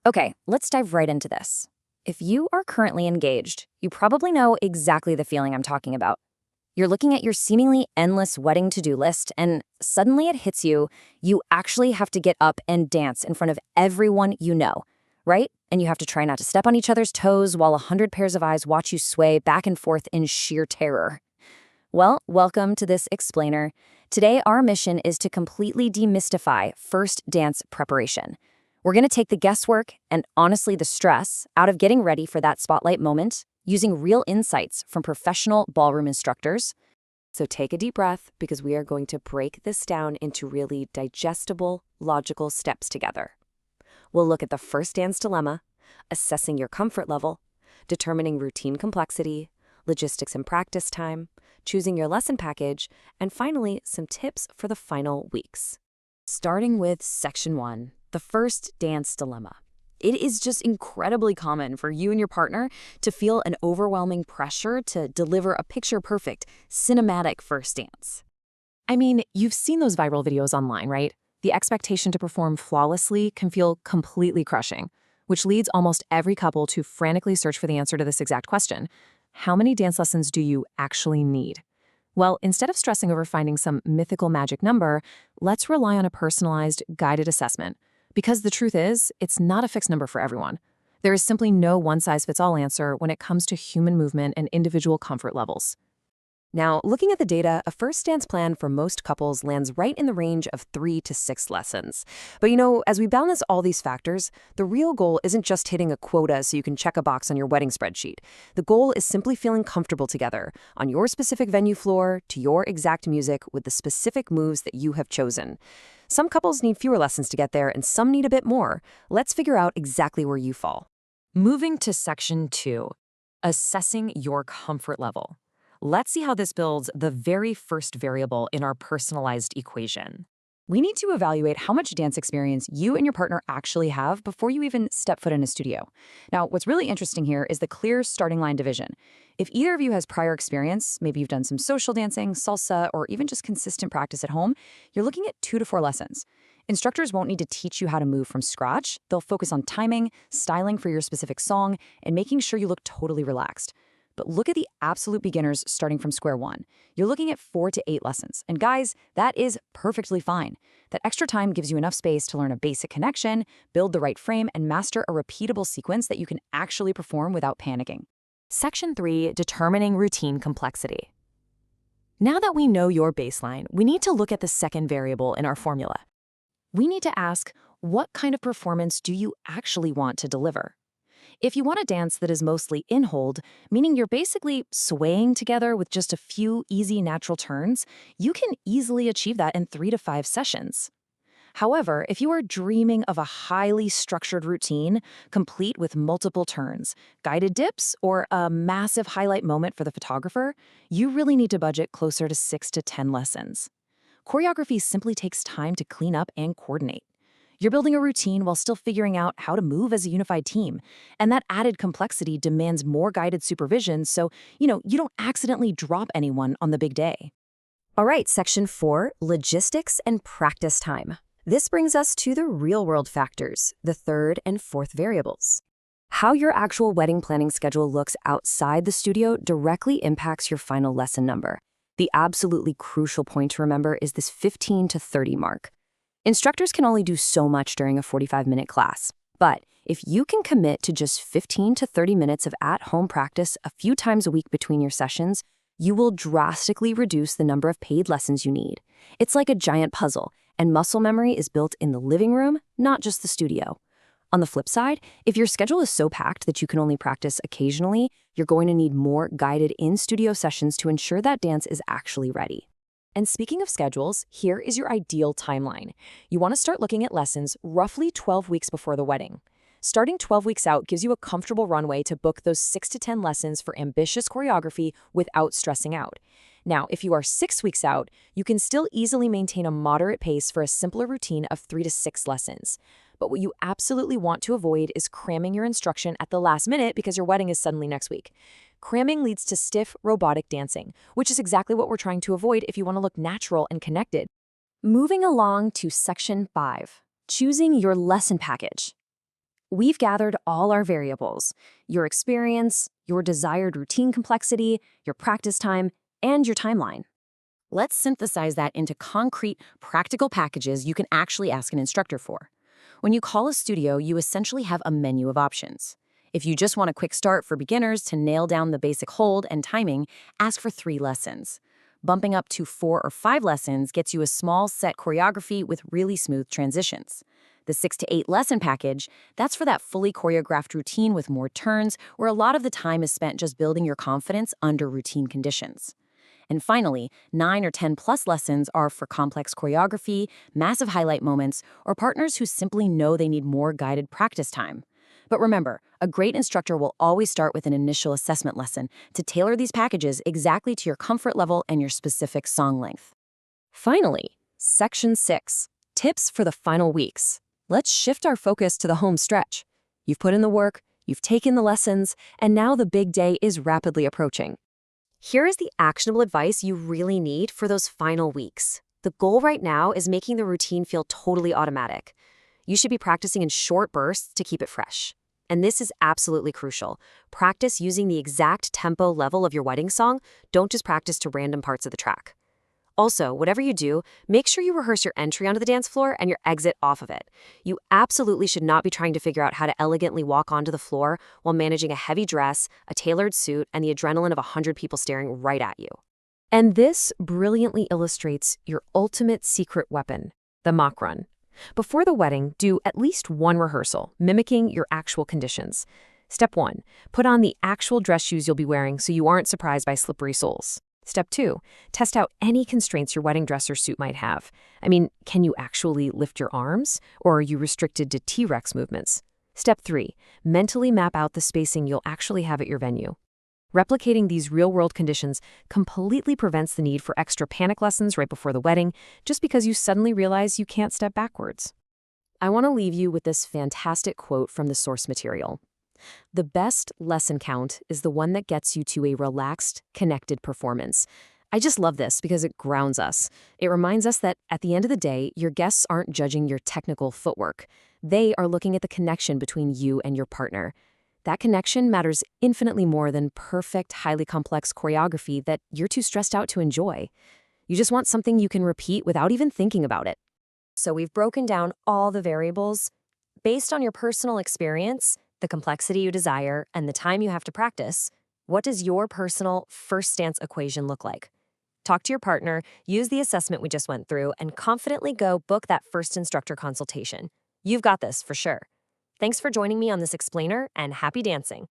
Okay, let's dive right into this. If you are currently engaged, you probably know exactly the feeling I'm talking about. You're looking at your seemingly endless wedding to-do list, and suddenly it hits you, you actually have to get up and dance in front of everyone you know, right? And you have to try not to step on each other's toes while 100 pairs of eyes watch you sway back and forth in sheer terror. Well, welcome to this explainer. Today, our mission is to completely demystify first dance preparation. We're going to take the guesswork and honestly the stress out of getting ready for that spotlight moment using real insights from professional ballroom instructors. So take a deep breath because we are going to break this down into really digestible, logical steps together. We'll look at the first dance dilemma, assessing your comfort level, determining routine complexity, logistics and practice time, choosing your lesson package, and finally, some tips for the final weeks. Starting with Section 1, the first dance dilemma. It is just incredibly common for you and your partner to feel an overwhelming pressure to deliver a picture-perfect, cinematic first dance. I mean, you've seen those viral videos online, right? The expectation to perform flawlessly can feel completely crushing, which leads almost every couple to frantically search for the answer to this exact question. How many dance lessons do you actually need? Well, instead of stressing over finding some mythical magic number, let's rely on a personalized, guided assessment. Because the truth is, it's not a fixed number for everyone. There is simply no one-size-fits-all answer when it comes to human movement and individual comfort levels. Now, looking at the data, a first dance plan for most couples lands right in the range of 3 to 6 lessons. But as we balance all these factors, the real goal isn't just hitting a quota so you can check a box on your wedding spreadsheet. The goal is simply feeling comfortable together, on your specific venue floor, to your exact music, with the specific moves that you have chosen. Some couples need fewer lessons to get there, and some need a bit more. Let's figure out exactly where you fall. Moving to Section 2, assessing your comfort level. Let's see how this builds the very first variable in our personalized equation. We need to evaluate how much dance experience you and your partner actually have before you even step foot in a studio. Now, what's really interesting here is the clear starting line division. If either of you has prior experience, maybe you've done some social dancing, salsa, or even just consistent practice at home, you're looking at 2 to 4 lessons. Instructors won't need to teach you how to move from scratch. They'll focus on timing, styling for your specific song, and making sure you look totally relaxed. But look at the absolute beginners starting from square one. You're looking at 4 to 8 lessons. And guys, that is perfectly fine. That extra time gives you enough space to learn a basic connection, build the right frame, and master a repeatable sequence that you can actually perform without panicking. Section 3, determining routine complexity. Now that we know your baseline, we need to look at the second variable in our formula. We need to ask, what kind of performance do you actually want to deliver? If you want a dance that is mostly in hold, meaning you're basically swaying together with just a few easy natural turns, you can easily achieve that in 3 to 5 sessions. However, if you are dreaming of a highly structured routine, complete with multiple turns, guided dips, or a massive highlight moment for the photographer, you really need to budget closer to 6 to 10 lessons. Choreography simply takes time to clean up and coordinate. You're building a routine while still figuring out how to move as a unified team. And that added complexity demands more guided supervision so, you don't accidentally drop anyone on the big day. All right, Section 4, logistics and practice time. This brings us to the real-world factors, the third and fourth variables. How your actual wedding planning schedule looks outside the studio directly impacts your final lesson number. The absolutely crucial point to remember is this 15 to 30 mark. Instructors can only do so much during a 45-minute class, but if you can commit to just 15 to 30 minutes of at-home practice a few times a week between your sessions, you will drastically reduce the number of paid lessons you need. It's like a giant puzzle, and muscle memory is built in the living room, not just the studio. On the flip side, if your schedule is so packed that you can only practice occasionally, you're going to need more guided in-studio sessions to ensure that dance is actually ready. And speaking of schedules, here is your ideal timeline. You want to start looking at lessons roughly 12 weeks before the wedding. Starting 12 weeks out gives you a comfortable runway to book those 6 to 10 lessons for ambitious choreography without stressing out. Now, if you are 6 weeks out, you can still easily maintain a moderate pace for a simpler routine of 3 to 6 lessons. But what you absolutely want to avoid is cramming your instruction at the last minute because your wedding is suddenly next week. Cramming leads to stiff, robotic dancing, which is exactly what we're trying to avoid if you want to look natural and connected. Moving along to Section 5, choosing your lesson package. We've gathered all our variables: your experience, your desired routine complexity, your practice time, and your timeline. Let's synthesize that into concrete, practical packages you can actually ask an instructor for. When you call a studio, you essentially have a menu of options. If you just want a quick start for beginners to nail down the basic hold and timing, ask for 3 lessons. Bumping up to 4 or 5 lessons gets you a small set choreography with really smooth transitions. The 6 to 8 lesson package, that's for that fully choreographed routine with more turns, where a lot of the time is spent just building your confidence under routine conditions. And finally, 9 or 10 plus lessons are for complex choreography, massive highlight moments, or partners who simply know they need more guided practice time. But remember, a great instructor will always start with an initial assessment lesson to tailor these packages exactly to your comfort level and your specific song length. Finally, Section 6, Tips for the Final Weeks. Let's shift our focus to the home stretch. You've put in the work, you've taken the lessons, and now the big day is rapidly approaching. Here is the actionable advice you really need for those final weeks. The goal right now is making the routine feel totally automatic. You should be practicing in short bursts to keep it fresh. And this is absolutely crucial. Practice using the exact tempo level of your wedding song. Don't just practice to random parts of the track. Also, whatever you do, make sure you rehearse your entry onto the dance floor and your exit off of it. You absolutely should not be trying to figure out how to elegantly walk onto the floor while managing a heavy dress, a tailored suit, and the adrenaline of 100 people staring right at you. And this brilliantly illustrates your ultimate secret weapon, the mock run. Before the wedding, do at least one rehearsal, mimicking your actual conditions. Step 1, put on the actual dress shoes you'll be wearing so you aren't surprised by slippery soles. Step 2, test out any constraints your wedding dress or suit might have. I mean, can you actually lift your arms, or are you restricted to T-Rex movements? Step 3, mentally map out the spacing you'll actually have at your venue. Replicating these real-world conditions completely prevents the need for extra panic lessons right before the wedding, just because you suddenly realize you can't step backwards. I want to leave you with this fantastic quote from the source material. The best lesson count is the one that gets you to a relaxed, connected performance. I just love this because it grounds us. It reminds us that at the end of the day, your guests aren't judging your technical footwork. They are looking at the connection between you and your partner. That connection matters infinitely more than perfect, highly complex choreography that you're too stressed out to enjoy. You just want something you can repeat without even thinking about it. So we've broken down all the variables. Based on your personal experience, the complexity you desire, and the time you have to practice, what does your personal first stance equation look like? Talk to your partner, use the assessment we just went through, and confidently go book that first instructor consultation. You've got this for sure. Thanks for joining me on this explainer, and happy dancing.